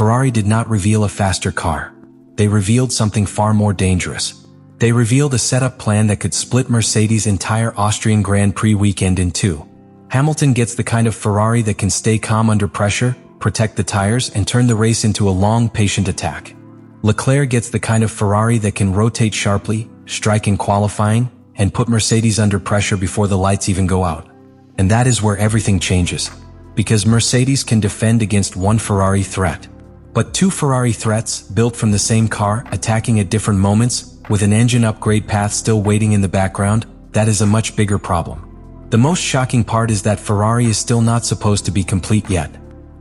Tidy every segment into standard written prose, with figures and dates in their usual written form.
Ferrari did not reveal a faster car. They revealed something far more dangerous. They revealed a setup plan that could split Mercedes' entire Austrian Grand Prix weekend in two. Hamilton gets the kind of Ferrari that can stay calm under pressure, protect the tires, and turn the race into a long, patient attack. Leclerc gets the kind of Ferrari that can rotate sharply, strike in qualifying, and put Mercedes under pressure before the lights even go out. And that is where everything changes. Because Mercedes can defend against one Ferrari threat. But two Ferrari threats, built from the same car, attacking at different moments, with an engine upgrade path still waiting in the background, that is a much bigger problem. The most shocking part is that Ferrari is still not supposed to be complete yet.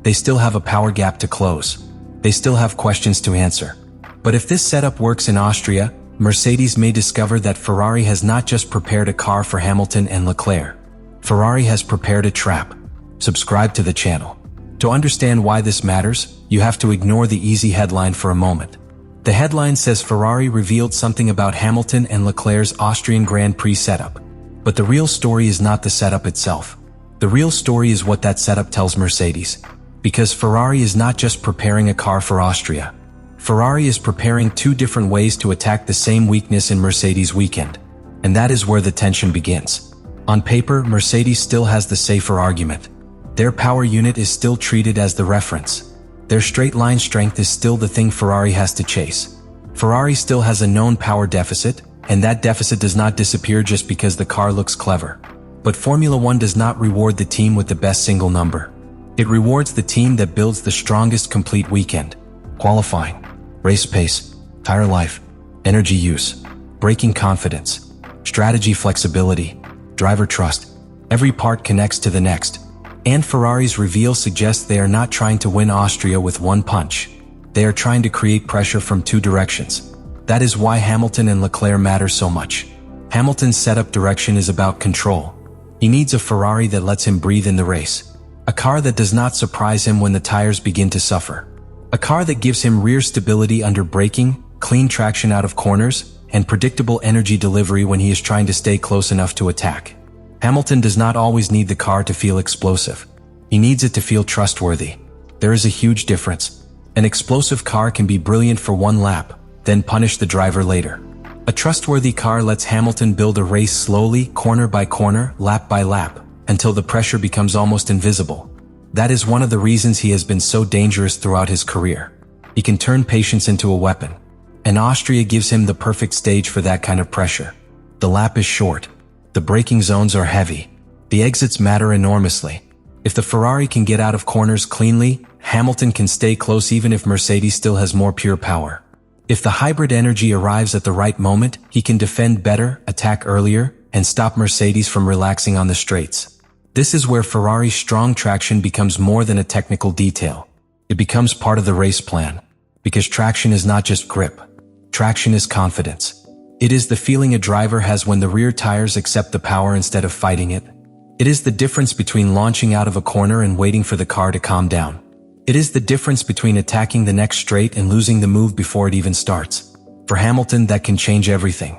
They still have a power gap to close. They still have questions to answer. But if this setup works in Austria, Mercedes may discover that Ferrari has not just prepared a car for Hamilton and Leclerc. Ferrari has prepared a trap. Subscribe to the channel. To understand why this matters, you have to ignore the easy headline for a moment. The headline says Ferrari revealed something about Hamilton and Leclerc's Austrian Grand Prix setup. But the real story is not the setup itself. The real story is what that setup tells Mercedes. Because Ferrari is not just preparing a car for Austria. Ferrari is preparing two different ways to attack the same weakness in Mercedes' weekend. And that is where the tension begins. On paper, Mercedes still has the safer argument. Their power unit is still treated as the reference. Their straight line strength is still the thing Ferrari has to chase. Ferrari still has a known power deficit, and that deficit does not disappear just because the car looks clever. But Formula One does not reward the team with the best single number. It rewards the team that builds the strongest complete weekend. Qualifying, race pace, tire life, energy use, braking confidence, strategy flexibility, driver trust. Every part connects to the next. And Ferrari's reveal suggests they are not trying to win Austria with one punch. They are trying to create pressure from two directions. That is why Hamilton and Leclerc matter so much. Hamilton's setup direction is about control. He needs a Ferrari that lets him breathe in the race. A car that does not surprise him when the tires begin to suffer. A car that gives him rear stability under braking, clean traction out of corners, and predictable energy delivery when he is trying to stay close enough to attack. Hamilton does not always need the car to feel explosive. He needs it to feel trustworthy. There is a huge difference. An explosive car can be brilliant for one lap, then punish the driver later. A trustworthy car lets Hamilton build a race slowly, corner by corner, lap by lap, until the pressure becomes almost invisible. That is one of the reasons he has been so dangerous throughout his career. He can turn patience into a weapon. And Austria gives him the perfect stage for that kind of pressure. The lap is short. The braking zones are heavy. The exits matter enormously. If the Ferrari can get out of corners cleanly, Hamilton can stay close even if Mercedes still has more pure power. If the hybrid energy arrives at the right moment, he can defend better, attack earlier, and stop Mercedes from relaxing on the straights. This is where Ferrari's strong traction becomes more than a technical detail. It becomes part of the race plan. Because traction is not just grip. Traction is confidence. It is the feeling a driver has when the rear tires accept the power instead of fighting it. It is the difference between launching out of a corner and waiting for the car to calm down. It is the difference between attacking the next straight and losing the move before it even starts. For Hamilton, that can change everything.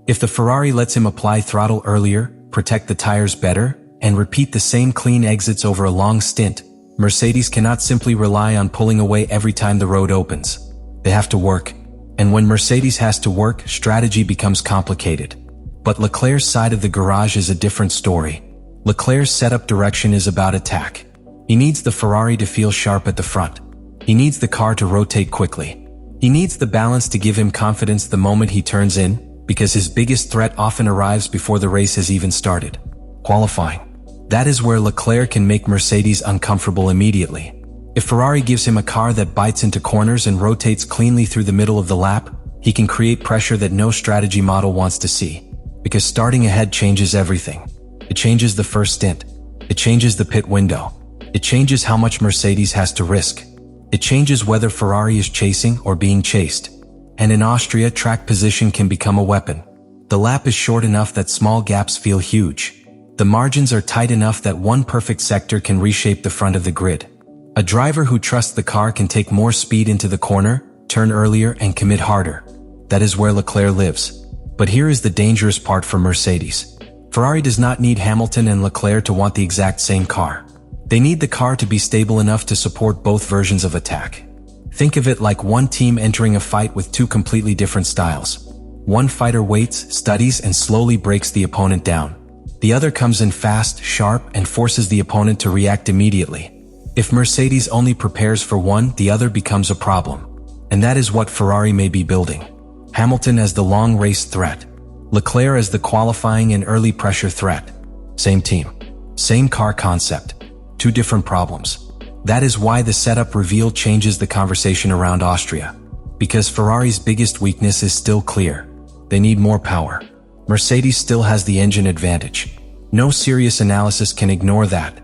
If the Ferrari lets him apply throttle earlier, protect the tires better, and repeat the same clean exits over a long stint, Mercedes cannot simply rely on pulling away every time the road opens. They have to work. And when Mercedes has to work, strategy becomes complicated. But Leclerc's side of the garage is a different story. Leclerc's setup direction is about attack. He needs the Ferrari to feel sharp at the front. He needs the car to rotate quickly. He needs the balance to give him confidence the moment he turns in, because his biggest threat often arrives before the race has even started. Qualifying. That is where Leclerc can make Mercedes uncomfortable immediately. If Ferrari gives him a car that bites into corners and rotates cleanly through the middle of the lap, he can create pressure that no strategy model wants to see. Because starting ahead changes everything. It changes the first stint. It changes the pit window. It changes how much Mercedes has to risk. It changes whether Ferrari is chasing or being chased. And in Austria, track position can become a weapon. The lap is short enough that small gaps feel huge. The margins are tight enough that one perfect sector can reshape the front of the grid. A driver who trusts the car can take more speed into the corner, turn earlier, and commit harder. That is where Leclerc lives. But here is the dangerous part for Mercedes. Ferrari does not need Hamilton and Leclerc to want the exact same car. They need the car to be stable enough to support both versions of attack. Think of it like one team entering a fight with two completely different styles. One fighter waits, studies, and slowly breaks the opponent down. The other comes in fast, sharp, and forces the opponent to react immediately. If Mercedes only prepares for one, the other becomes a problem. And that is what Ferrari may be building. Hamilton as the long race threat. Leclerc as the qualifying and early pressure threat. Same team. Same car concept. Two different problems. That is why the setup reveal changes the conversation around Austria. Because Ferrari's biggest weakness is still clear. They need more power. Mercedes still has the engine advantage. No serious analysis can ignore that.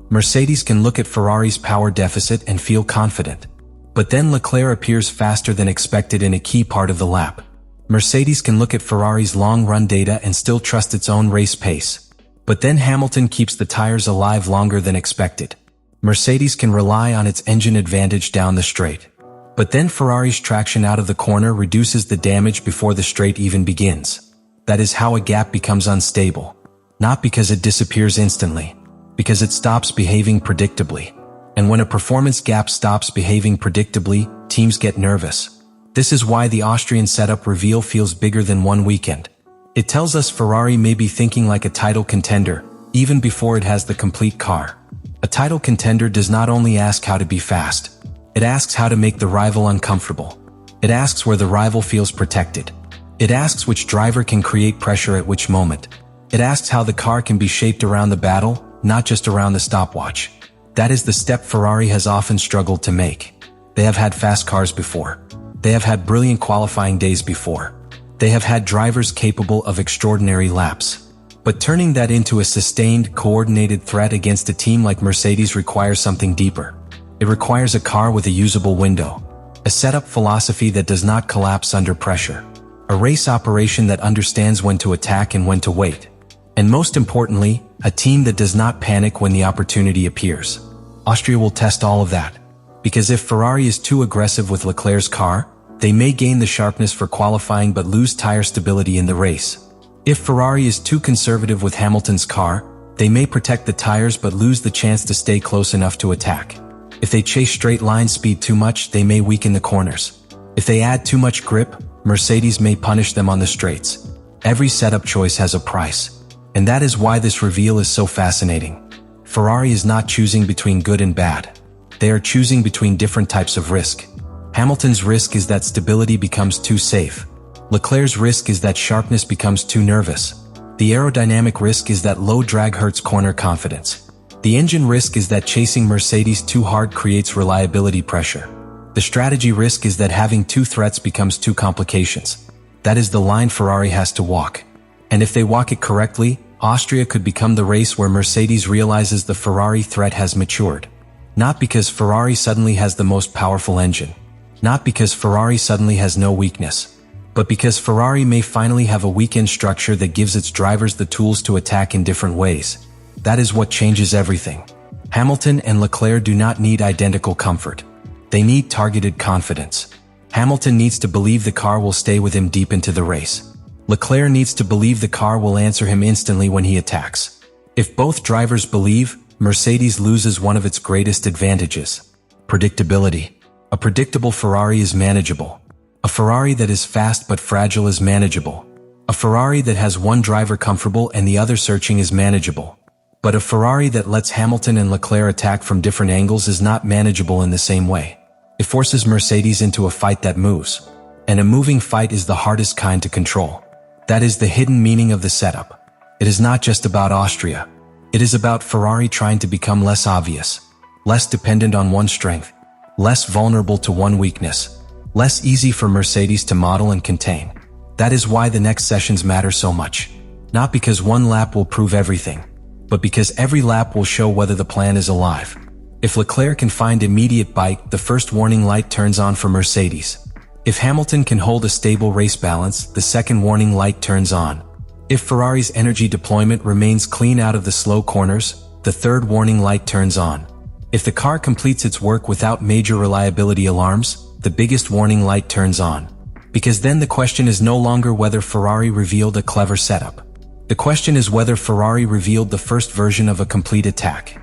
Mercedes can look at Ferrari's power deficit and feel confident. But then Leclerc appears faster than expected in a key part of the lap. Mercedes can look at Ferrari's long-run data and still trust its own race pace. But then Hamilton keeps the tires alive longer than expected. Mercedes can rely on its engine advantage down the straight. But then Ferrari's traction out of the corner reduces the damage before the straight even begins. That is how a gap becomes unstable. Not because it disappears instantly, because it stops behaving predictably. And when a performance gap stops behaving predictably, teams get nervous. This is why the Austrian setup reveal feels bigger than one weekend. It tells us Ferrari may be thinking like a title contender, even before it has the complete car. A title contender does not only ask how to be fast. It asks how to make the rival uncomfortable. It asks where the rival feels protected. It asks which driver can create pressure at which moment. It asks how the car can be shaped around the battle, not just around the stopwatch. That is the step Ferrari has often struggled to make. They have had fast cars before. They have had brilliant qualifying days before. They have had drivers capable of extraordinary laps. But turning that into a sustained, coordinated threat against a team like Mercedes requires something deeper. It requires a car with a usable window, a setup philosophy that does not collapse under pressure, a race operation that understands when to attack and when to wait, and most importantly, a team that does not panic when the opportunity appears. Austria will test all of that, because if Ferrari is too aggressive with Leclerc's car, they may gain the sharpness for qualifying but lose tire stability in the race. If Ferrari is too conservative with Hamilton's car, they may protect the tires but lose the chance to stay close enough to attack. If they chase straight line speed too much, they may weaken the corners. If they add too much grip, Mercedes may punish them on the straights. Every setup choice has a price. And that is why this reveal is so fascinating. Ferrari is not choosing between good and bad. They are choosing between different types of risk. Hamilton's risk is that stability becomes too safe. Leclerc's risk is that sharpness becomes too nervous. The aerodynamic risk is that low drag hurts corner confidence. The engine risk is that chasing Mercedes too hard creates reliability pressure. The strategy risk is that having two threats becomes two complications. That is the line Ferrari has to walk. And if they walk it correctly, Austria could become the race where Mercedes realizes the Ferrari threat has matured. Not because Ferrari suddenly has the most powerful engine. Not because Ferrari suddenly has no weakness. But because Ferrari may finally have a weekend structure that gives its drivers the tools to attack in different ways. That is what changes everything. Hamilton and Leclerc do not need identical comfort. They need targeted confidence. Hamilton needs to believe the car will stay with him deep into the race. Leclerc needs to believe the car will answer him instantly when he attacks. If both drivers believe, Mercedes loses one of its greatest advantages. Predictability. A predictable Ferrari is manageable. A Ferrari that is fast but fragile is manageable. A Ferrari that has one driver comfortable and the other searching is manageable. But a Ferrari that lets Hamilton and Leclerc attack from different angles is not manageable in the same way. It forces Mercedes into a fight that moves. And a moving fight is the hardest kind to control. That is the hidden meaning of the setup. It is not just about Austria. It is about Ferrari trying to become less obvious, less dependent on one strength, less vulnerable to one weakness, less easy for Mercedes to model and contain. That is why the next sessions matter so much. Not because one lap will prove everything, but because every lap will show whether the plan is alive. If Leclerc can find immediate bite, the first warning light turns on for Mercedes. If Hamilton can hold a stable race balance, the second warning light turns on. If Ferrari's energy deployment remains clean out of the slow corners, the third warning light turns on. If the car completes its work without major reliability alarms, the biggest warning light turns on. Because then the question is no longer whether Ferrari revealed a clever setup. The question is whether Ferrari revealed the first version of a complete attack.